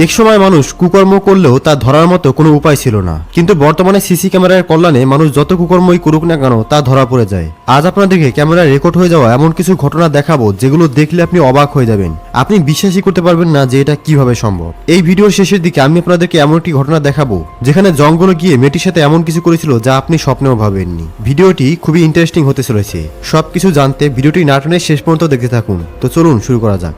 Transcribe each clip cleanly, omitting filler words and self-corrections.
একসময় মানুষ কুকর্ম করলেও তা ধরার মতো কোনো উপায় ছিল না, কিন্তু বর্তমানে সিসি ক্যামেরার কল্যাণে মানুষ যত কুকর্মই করুক না কেন তা ধরা পড়ে যায়। আজ আপনাদেরকে ক্যামেরায় রেকর্ড হয়ে যাওয়া এমন কিছু ঘটনা দেখাবো যেগুলো দেখলে আপনি অবাক হয়ে যাবেন। আপনি বিশ্বাসই করতে পারবেন না যে এটা কিভাবে সম্ভব। এই ভিডিওর শেষের দিকে আমি আপনাদেরকে এমন একটি ঘটনা দেখাবো যেখানে জঙ্গলে গিয়ে মেয়েটির সাথে এমন কিছু করেছিল যা আপনি স্বপ্নেও ভাবেননি। ভিডিওটি খুবই ইন্টারেস্টিং হতে চলেছে। সবকিছু জানতে ভিডিওটি না টেনে শেষ পর্যন্ত দেখতে থাকুন। তো চলুন শুরু করা যাক।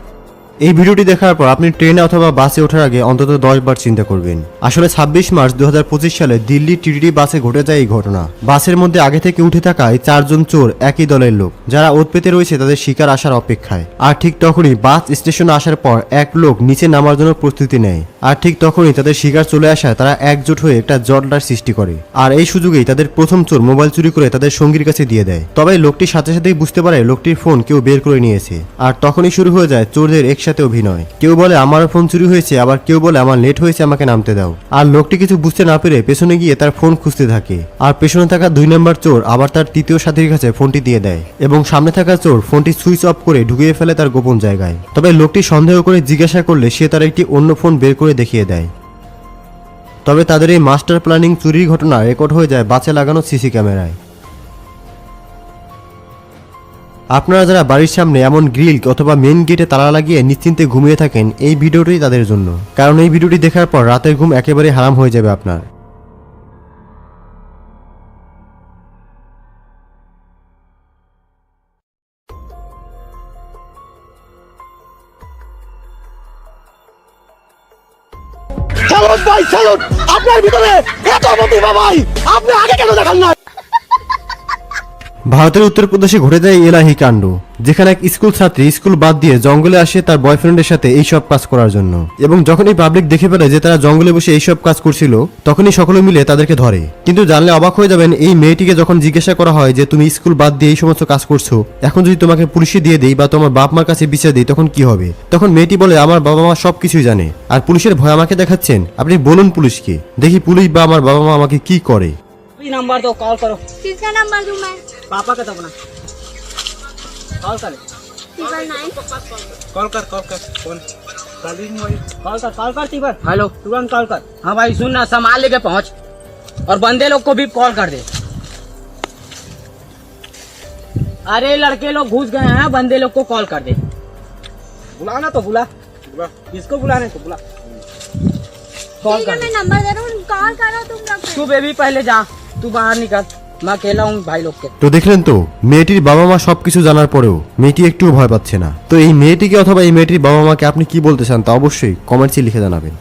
এই ভিডিওটি দেখার পর আপনি ট্রেনে অথবা বাসে ওঠার আগে অন্তত 10 বার চিন্তা করবেন। আসলে 26 মার্চ 2025 সালে দিল্লি টিটিডি বাসে ঘটে যায় এই ঘটনা। বাসের মধ্যে আগে থেকে উঠে থাকা এই 4 জন চোর একই দলের লোক, যারা ওত পেতে রয়েছে তাদের শিকার আসার অপেক্ষায়। আর ঠিক তখনই বাস স্টেশনে আসার পর এক লোক নিচে নামার জন্য প্রস্তুতি নেয়। আর ঠিক তখনই তাদের শিকার চলে আসায় তারা একজোট হয়ে একটা জটলার সৃষ্টি করে। আর এই সুযোগেই তাদের প্রথম চোর মোবাইল চুরি করে তাদের সঙ্গীর কাছে দিয়ে দেয়। তবে লোকটির সাথে সাথেই বুঝতে পারে লোকটির ফোন কেউ বের করে নিয়েছে। আর তখনই শুরু হয়ে যায় চোরদের একসাথে অভিনয়। কেউ বলে আমার ফোন চুরি হয়েছে, আবার কেউ বলে আমার লেট হয়েছে, আমাকে নামতে দাও। আর লোকটি কিছু বুঝতে না পেরে পেছনে গিয়ে তার ফোন খুঁজতে থাকে। আর পেছনে থাকা 2 নম্বর চোর আবার তার তৃতীয় সাথীর কাছে ফোনটি দিয়ে দেয় এবং সামনে থাকা চোর ফোনটি সুইচ অফ করে ঢুকিয়ে ফেলে তার গোপন জায়গায়। তবে লোকটি সন্দেহ করে জিজ্ঞাসা করলে সে তার একটি অন্য ফোন বের করে দেখিয়ে দেয়। তবে তাদের এই মাস্টার প্ল্যানিং চুরির ঘটনা রেকর্ড হয়ে যায় বাসে লাগানো সিসি ক্যামেরায়। আপনারা যারা বাড়ির সামনে এমন গ্রিল অথবা মেন গেটে তালা লাগিয়ে নিশ্চিন্তে ঘুমিয়ে থাকেন, এই ভিডিওটি তাদের জন্য। কারণ এই ভিডিওটি দেখার পর রাতের ঘুম একেবারে হারাম হয়ে যাবে আপনার। স্যালুট ভাই, স্যালুট। আপনার ভিতরে এত প্রতিভা ভাই, আপনি আগে কেন দেখান না? ভারতের উত্তরপ্রদেশে ঘটে যায় এলাহি কাণ্ড, যেখানে এক স্কুল ছাত্রী স্কুল বাদ দিয়ে জঙ্গলে আসে তার বয়ফ্রেন্ডের সাথে এইসব কাজ করার জন্য। এবং যখনই পাবলিক দেখে ফেলে যে তারা জঙ্গলে বসে এইসব কাজ করছিল, তখনই সকলে মিলে তাদেরকে ধরে। কিন্তু জানলে অবাক হয়ে যাবেন, এই মেয়েটিকে যখন জিজ্ঞাসা করা হয় যে তুমি স্কুল বাদ দিয়ে এই সমস্ত কাজ করছো, এখন যদি তোমাকে পুলিশে দিয়ে দেই বা তোমার বাপ মার কাছে বিচার দিই তখন কি হবে? তখন মেয়েটি বলে আমার বাবা মা সবকিছুই জানে, আর পুলিশের ভয় আমাকে দেখাচ্ছেন। আপনি বলুন পুলিশকে, দেখি পুলিশ বা আমার বাবা মা আমাকে কি করে। नंबर दो, कॉल करो। किसका नंबर दूं मैं? पापा का तो अपना कॉल कर। 999 कॉल कर फोन कॉल कर तीबर। हेलो, तुरंत कॉल कर। हाँ भाई सुन ना, सामान लेके पहुंच और बंदे लोग को भी कॉल कर दे। अरे लड़के लोग घुस गए हैं, बंदे लोग को कॉल कर दे। बुलाना तो बुला, किसको बुलाने को बुला। कॉल ठीक कर है, दे। मैं नंबर दे रहा हूँ, कॉल करो तुम लोग। तू बेबी पहले जा, तू बाहर निकल, मैं अकेला हूँ भाई लोग के। তো দেখলেন তো, মেয়েটির বাবা মা সবকিছু জানার পরেও মেয়েটি একটুও ভয় পাচ্ছে না। তো এই মেয়েটিকে অথবা এই মেয়েটির বাবা মাকে আপনি কি বলতে চান তা অবশ্যই কমেন্টসে লিখে জানাবেন।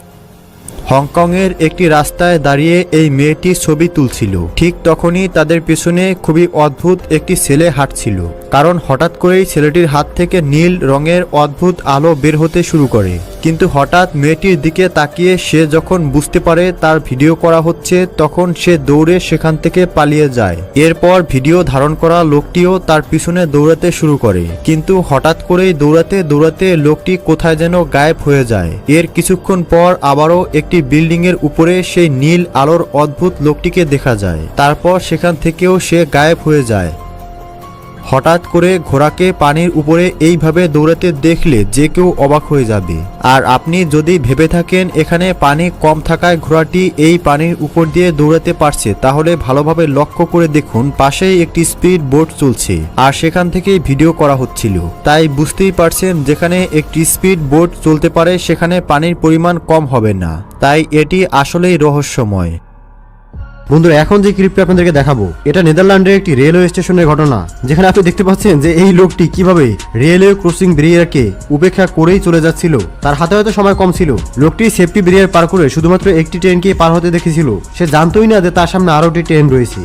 হংকংয়ের একটি রাস্তায় দাঁড়িয়ে এই মেয়েটি ছবি তুলছিল। ঠিক তখনই তাদের পেছনে খুবই অদ্ভুত একটি ছেলে হাঁটছিল। কারণ হঠাৎ করেই ছেলেটির হাত থেকে নীল রঙের অদ্ভুত আলো বের হতে শুরু করে। কিন্তু হঠাৎ মেয়েটির দিকে তাকিয়ে সে যখন বুঝতে পারে তার ভিডিও করা হচ্ছে, তখন সে দৌড়ে সেখান থেকে পালিয়ে যায়। এরপর ভিডিও ধারণ করা লোকটিও তার পিছনে দৌড়াতে শুরু করে। কিন্তু হঠাৎ করেই দৌড়াতে দৌড়াতে লোকটি কোথায় যেন গায়েব হয়ে যায়। এর কিছুক্ষণ পর আবারও একটি বিল্ডিং এর উপরে সেই নীল আলোর অদ্ভুত লোকটিকে দেখা যায়। তারপর সেখান থেকেও সে গায়েব হয়ে যায়। হঠাৎ করে ঘোড়াকে পানির উপরে এইভাবে দৌড়াতে দেখলে যে কেউ অবাক হয়ে যাবে। আর আপনি যদি ভেবে থাকেন এখানে পানি কম থাকায় ঘোড়াটি এই পানির উপর দিয়ে দৌড়াতে পারছে, তাহলে ভালোভাবে লক্ষ্য করে দেখুন, পাশেই একটি স্পিড বোট চলছে আর সেখান থেকেই ভিডিও করা হচ্ছিল। তাই বুঝতেই পারছেন, যেখানে একটি স্পিড বোট চলতে পারে সেখানে পানির পরিমাণ কম হবে না। তাই এটি আসলেই রহস্যময়। বন্ধুরা, এখন যে ক্লিপটা আপনাদেরকে দেখাবো, এটা নেদারল্যান্ডের একটি রেলওয়ে স্টেশনের ঘটনা, যেখানে আপনি দেখতে পাচ্ছেন যে এই লোকটি কিভাবে রেলওয়ে ক্রসিং ব্যারিয়ারকে উপেক্ষা করেই চলে যাচ্ছিল। তার হাতে হয়তো সময় কম ছিল। লোকটি সেফটি ব্যারিয়ার পার করে শুধুমাত্র একটি ট্রেনকে পার হতে দেখেছিল। সে জানতোই না যে তার সামনে আরো একটি ট্রেন রয়েছে।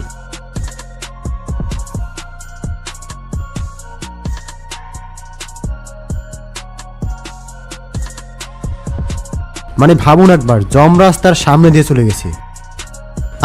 মানে ভাবুন একবার, যমরাজ তার সামনে দিয়ে চলে গেছে।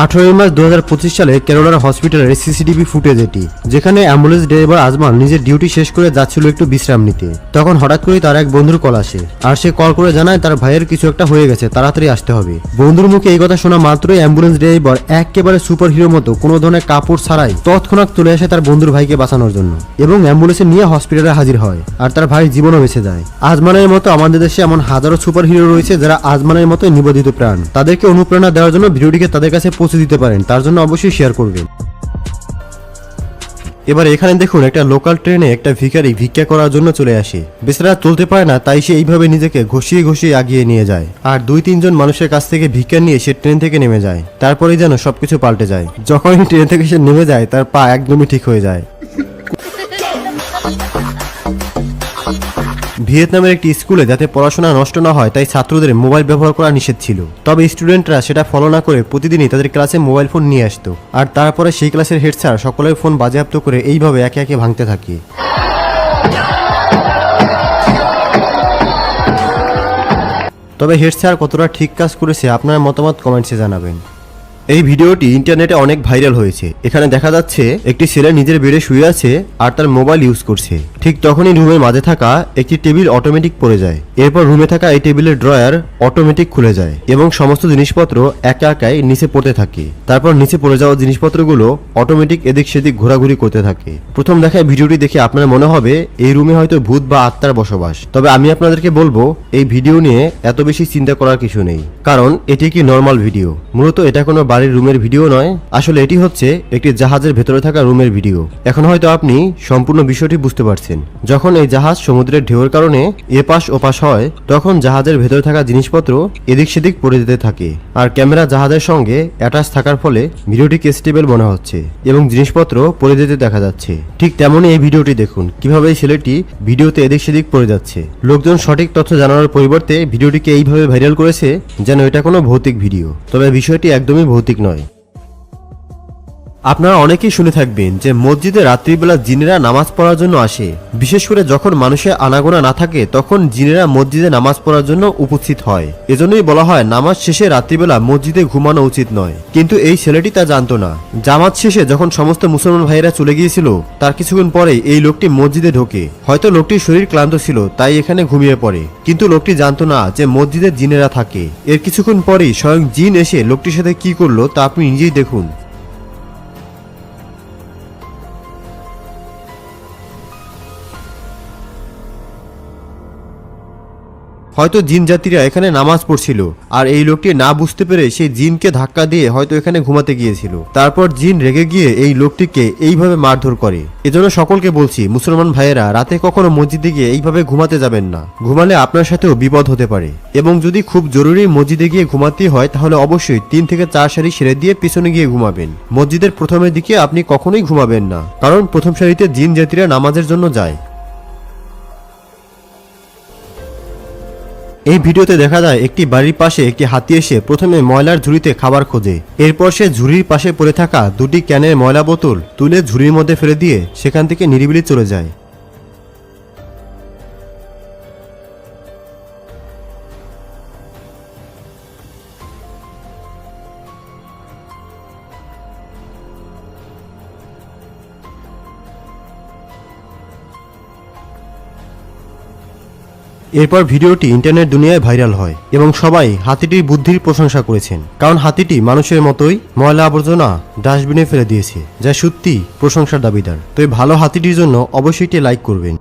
18 মার্চ 2025 সালে কেরলার হসপিটালের সিসিটিভি ফুটেজ এটি, যেখানে অ্যাম্বুলেন্স ড্রাইভার আজমান নিজের ডিউটি শেষ করে যাচ্ছিল একটু বিশ্রাম নিতে। তখন হঠাৎ করেই তার এক বন্ধুর কল আসে, আর সে কল করে জানায় তার ভাইয়ের কিছু একটা হয়ে গেছে, তাড়াতাড়ি আসতে হবে। বন্ধুর মুখে এই কথা শোনা মাত্রই অ্যাম্বুলেন্স ড্রাইভার একেবারে সুপার হিরোর মতো কোনো ধরনের কাপড় ছাড়াই তৎক্ষণাৎ চলে আসে তার বন্ধুর ভাইকে বাঁচানোর জন্য এবং অ্যাম্বুলেন্সে নিয়ে হসপিটালে হাজির হয়, আর তার ভাই জীবনও বেঁচে যায়। আজমানের মতো আমাদের দেশে এমন হাজারো সুপার হিরো রয়েছে যারা আজমানের মতো নিবেদিত প্রাণ। তাদেরকে অনুপ্রেরণা দেওয়ার জন্য ভিডিওটিকে তাদের কাছে পৌঁছে দিতে পারেন, তার জন্য অবশ্যই শেয়ার করবেন। এবার এখানে দেখুন, একটা লোকাল ট্রেনে একটা ভিখারি ভিক্ষা করার জন্য চলে আসে। বেচারা চলতে পারে না, তাই সে এইভাবে নিজেকে ঘষিয়ে ঘষিয়ে আগিয়ে নিয়ে যায়, আর 2-3 জন মানুষের কাছ থেকে ভিক্ষা নিয়ে সে ট্রেন থেকে নেমে যায়। তারপরেই যেন সবকিছু পাল্টে যায়। যখনই ট্রেন থেকে সে নেমে যায় তার পা একদমই ঠিক হয়ে যায়। ভিয়েতনামের একটি স্কুলে যাতে পড়াশোনা নষ্ট না হয় তাই ছাত্রদের মোবাইল ব্যবহার করা নিষেধ ছিল। তবে স্টুডেন্টরা সেটা ফলো না করে প্রতিদিনই তাদের ক্লাসে মোবাইল ফোন নিয়ে আসতো, আর তারপরে সেই ক্লাসের হেড স্যার সকলের ফোন বাজেয়াপ্ত করে এইভাবে একে একে ভাঙতে থাকে। তবে হেড স্যার কতটা ঠিক কাজ করেছে আপনার মতামত কমেন্টসে জানাবেন। এই ভিডিওটি ইন্টারনেটে অনেক ভাইরাল হয়েছে। এখানে দেখা যাচ্ছে একটি ছেলে নিজের বেডে শুয়ে আছে আর তার মোবাইল ইউজ করছে। ঠিক তখনই রুমের মাঝে থাকা একটি টেবিল অটোমেটিক পড়ে যায়। এরপর রুমে থাকা এই টেবিলের ড্রয়ার অটোমেটিক খুলে যায় এবং সমস্ত জিনিসপত্র একা একাই নিচে পড়তে থাকে। তারপর নিচে পড়ে যাওয়া জিনিসপত্রগুলো অটোমেটিক এদিক সেদিক ঘোরাঘুরি করতে থাকে। প্রথম দেখায় ভিডিওটি দেখে আপনার মনে হবে এই রুমে হয়তো ভূত বা আত্মার বসবাস। তবে আমি আপনাদেরকে বলবো এই ভিডিও নিয়ে এত বেশি চিন্তা করার কিছু নেই, কারণ এটি কি নর্মাল ভিডিও। মূলত এটা কোনো বাড়ির রুমের ভিডিও নয়, আসলে এটি হচ্ছে একটি জাহাজের ভেতরে থাকা রুমের ভিডিও। এখন হয়তো আপনি সম্পূর্ণ বিষয়টি বুঝতে পারছেন। যখন এই জাহাজ সমুদ্রের ঢেউয়ের কারণে এপাশ ওপাশ হয় তখন জাহাজের ভেতরে থাকা জিনিসপত্র এদিক সেদিক পড়ে যেতে থাকে, আর ক্যামেরা জাহাজের সঙ্গে অ্যাটাচ থাকার ফলে ভিডিওটিকে স্টেবল মনে হচ্ছে এবং জিনিসপত্র পড়ে যেতে দেখা যাচ্ছে। ঠিক তেমনই এই ভিডিওটি দেখুন কিভাবে এই ছেলেটি ভিডিওতে এদিক সেদিক পড়ে যাচ্ছে। লোকজন সঠিক তথ্য জানানোর পরিবর্তে ভিডিওটিকে এইভাবে ভাইরাল করেছে যেন এটা কোনো ভৌতিক ভিডিও। তবে বিষয়টি একদমই ভৌতিক নয়। আপনারা অনেকেই শুনে থাকবেন যে মসজিদে রাত্রিবেলা জিনেরা নামাজ পড়ার জন্য আসে। বিশেষ করে যখন মানুষের আনাগোনা না থাকে তখন জিনেরা মসজিদে নামাজ পড়ার জন্য উপস্থিত হয়। এজন্যই বলা হয় নামাজ শেষে রাত্রিবেলা মসজিদে ঘুমানো উচিত নয়। কিন্তু এই ছেলেটি তা জানতো না। জামাত শেষে যখন সমস্ত মুসলমান ভাইয়েরা চলে গিয়েছিল তার কিছুক্ষণ পরেই এই লোকটি মসজিদে ঢোকে। হয়তো লোকটির শরীর ক্লান্ত ছিল তাই এখানে ঘুমিয়ে পড়ে, কিন্তু লোকটি জানতো না যে মসজিদে জিনেরা থাকে। এর কিছুক্ষণ পরেই স্বয়ং জিন এসে লোকটির সাথে কি করলো তা আপনি নিজেই দেখুন। হয়তো জিন জাতিরা এখানে নামাজ পড়ছিল আর এই লোকটি না বুঝতে পেরে সেই জিনকে ধাক্কা দিয়ে হয়তো এখানে ঘুমাতে গিয়েছিল। তারপর জিন রেগে গিয়ে এই লোকটিকে এইভাবে মারধর করে। এজন্য সকলকে বলছি মুসলমান ভাইয়েরা রাতে কখনো মসজিদে গিয়ে এইভাবে ঘুমাতে যাবেন না। ঘুমালে আপনার সাথেও বিপদ হতে পারে, এবং যদি খুব জরুরি মসজিদে গিয়ে ঘুমাতেই হয় তাহলে অবশ্যই 3 থেকে 4 সারি সেরে দিয়ে পিছনে গিয়ে ঘুমাবেন। মসজিদের প্রথমের দিকে আপনি কখনোই ঘুমাবেন না, কারণ প্রথম সারিতে জিন জাতিরা নামাজের জন্য যায়। এই ভিডিওতে দেখা যায় একটি বাড়ির পাশে একটি হাতি এসে প্রথমে ময়লার ঝুড়িতে খাবার খোঁজে। এরপর সে ঝুড়ির পাশে পড়ে থাকা 2টি ক্যানের ময়লা বোতল তুলে ঝুড়ির মধ্যে ফেলে দিয়ে সেখান থেকে নিরিবিলি চলে যায়। এরপর ভিডিওটি ইন্টারনেট দুনিয়ায় ভাইরাল হয় এবং সবাই হাতিটির বুদ্ধির প্রশংসা করেছেন, কারণ হাতিটি মানুষের মতোই ময়লা আবর্জনা ডাস্টবিনে ফেলে দিয়েছে, যা সত্যি প্রশংসার দাবিদার। তো এই ভালো হাতিটির জন্য অবশ্যই একটি লাইক করবেন।